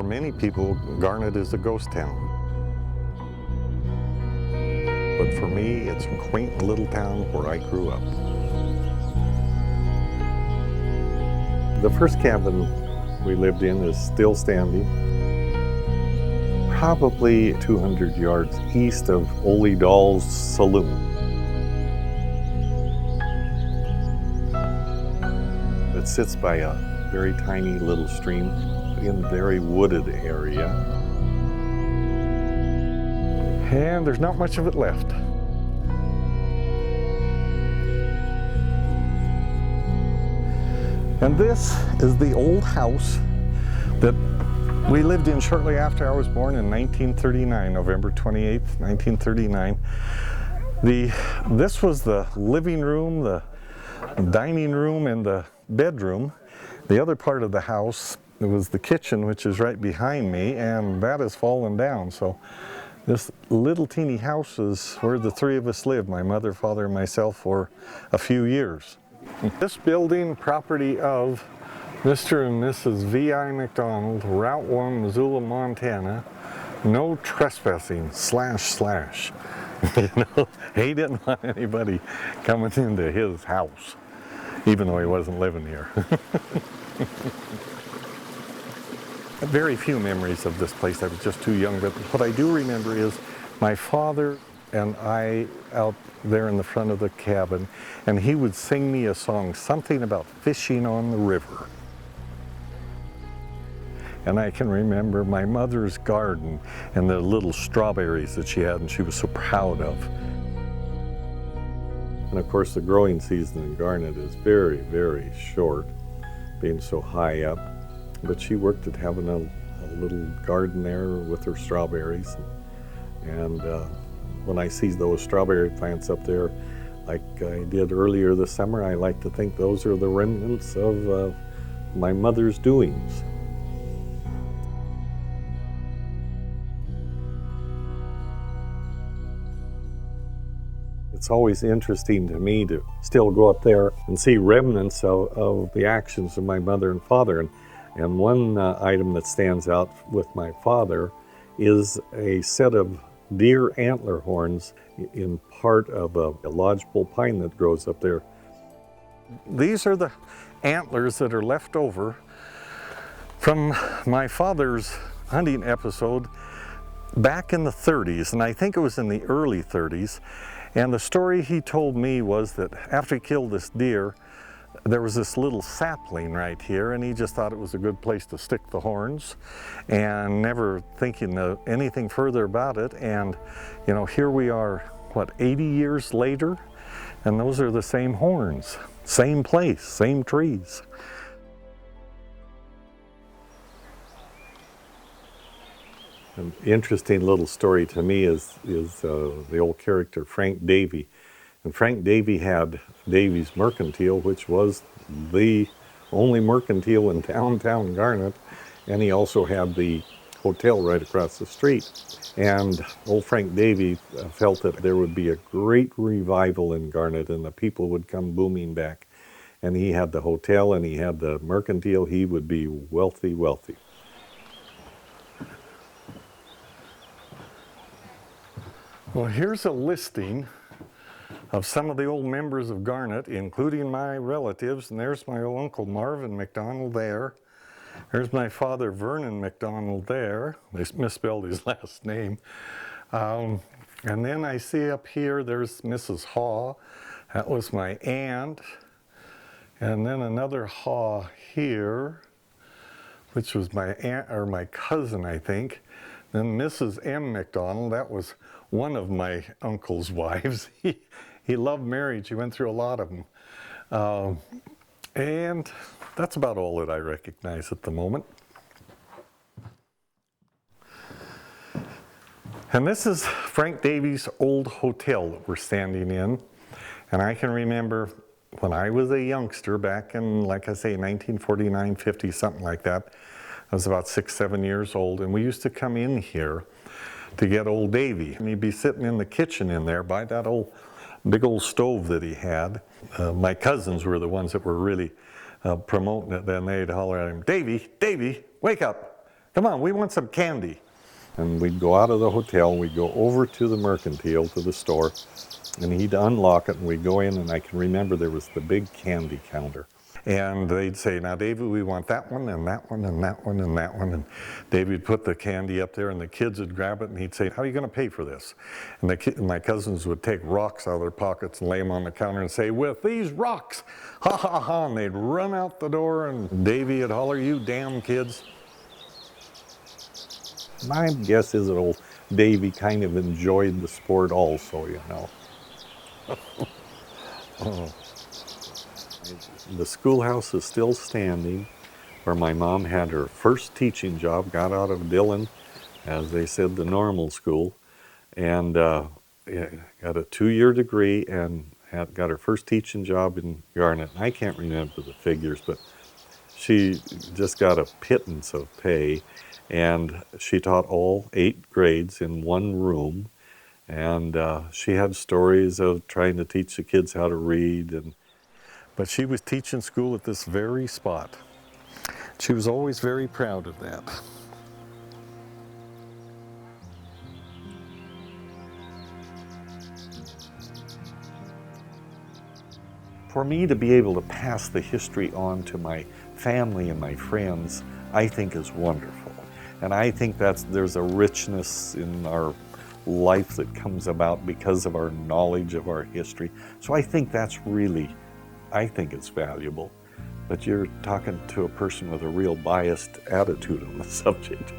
For many people, Garnet is a ghost town. But for me, it's a quaint little town where I grew up. The first cabin we lived in is still standing, probably 200 yards east of Ole Dahl's saloon. It sits by a very tiny little stream in a very wooded area. And there's not much of it left. And this is the old house that we lived in shortly after I was born in 1939, November 28th, 1939. This was the living room, the dining room, and the bedroom. The other part of the house, it was the kitchen, which is right behind me, and that has fallen down. So this little teeny house is where the three of us lived, my mother, father, and myself, for a few years. This building, property of Mr. and Mrs. V.I. McDonald, Route 1, Missoula, Montana. No trespassing, // You know, he didn't want anybody coming into his house, even though he wasn't living here. Very few memories of this place. I was just too young, but what I do remember is my father and I out there in the front of the cabin, and he would sing me a song, something about fishing on the river. And I can remember my mother's garden and the little strawberries that she had and she was so proud of. And of course the growing season in Garnet is very, very short, being so high up. But she worked at having a little garden there with her strawberries. And when I see those strawberry plants up there, like I did earlier this summer, I like to think those are the remnants of my mother's doings. It's always interesting to me to still go up there and see remnants of the actions of my mother and father. And one item that stands out with my father is a set of deer antler horns in part of a lodgepole pine that grows up there. These are the antlers that are left over from my father's hunting episode back in the 30s, and I think it was in the early 30s. And the story he told me was that after he killed this deer, there was this little sapling right here, and he just thought it was a good place to stick the horns, and never thinking anything further about it. And you know, here we are, what, 80 years later, and those are the same horns, same place, same trees. An interesting little story to me is the old character Frank Davy. And Frank Davy had Davy's Mercantile, which was the only mercantile in downtown Garnet, and he also had the hotel right across the street. And old Frank Davy felt that there would be a great revival in Garnet and the people would come booming back. And he had the hotel and he had the mercantile. He would be wealthy, wealthy. Well, here's a listing of some of the old members of Garnet, including my relatives. And there's my old Uncle Marvin McDonald there. There's my father Vernon McDonald there. They misspelled his last name. And then I see up here, there's Mrs. Haw. That was my aunt. And then another Haw here, which was my aunt, or my cousin, I think. Then Mrs. M. McDonald, that was one of my uncle's wives. He loved marriage. He went through a lot of them. And that's about all that I recognize at the moment. And this is Frank Davy's old hotel that we're standing in. And I can remember when I was a youngster back in, like I say, 1949, 50, something like that. I was about 6, 7 years old, and we used to come in here to get old Davy. And he'd be sitting in the kitchen in there by that old big old stove that he had. My cousins were the ones that were really promoting it. Then they'd holler at him, "Davy, Davy, wake up." Come on, we want some candy. And we'd go out of the hotel, we'd go over to the mercantile, to the store, and he'd unlock it, and we'd go in, and I can remember there was the big candy counter. And they'd say, now, David, we want that one, and that one, and that one, and that one. And David would put the candy up there, and the kids would grab it, and he'd say, how are you going to pay for this? And my cousins would take rocks out of their pockets and lay them on the counter and say, with these rocks, ha, ha, ha. And they'd run out the door, and Davy would holler, you damn kids. My guess is that old Davy kind of enjoyed the sport also, you know. Oh. The schoolhouse is still standing where my mom had her first teaching job, got out of Dillon, as they said, the normal school, and got a 2-year degree and got her first teaching job in Garnet. I can't remember the figures, but she just got a pittance of pay, and she taught all 8 grades in one room, and she had stories of trying to teach the kids how to read. But she was teaching school at this very spot. She was always very proud of that. For me to be able to pass the history on to my family and my friends, I think is wonderful. And I think there's a richness in our life that comes about because of our knowledge of our history. So I think it's valuable. But you're talking to a person with a real biased attitude on the subject.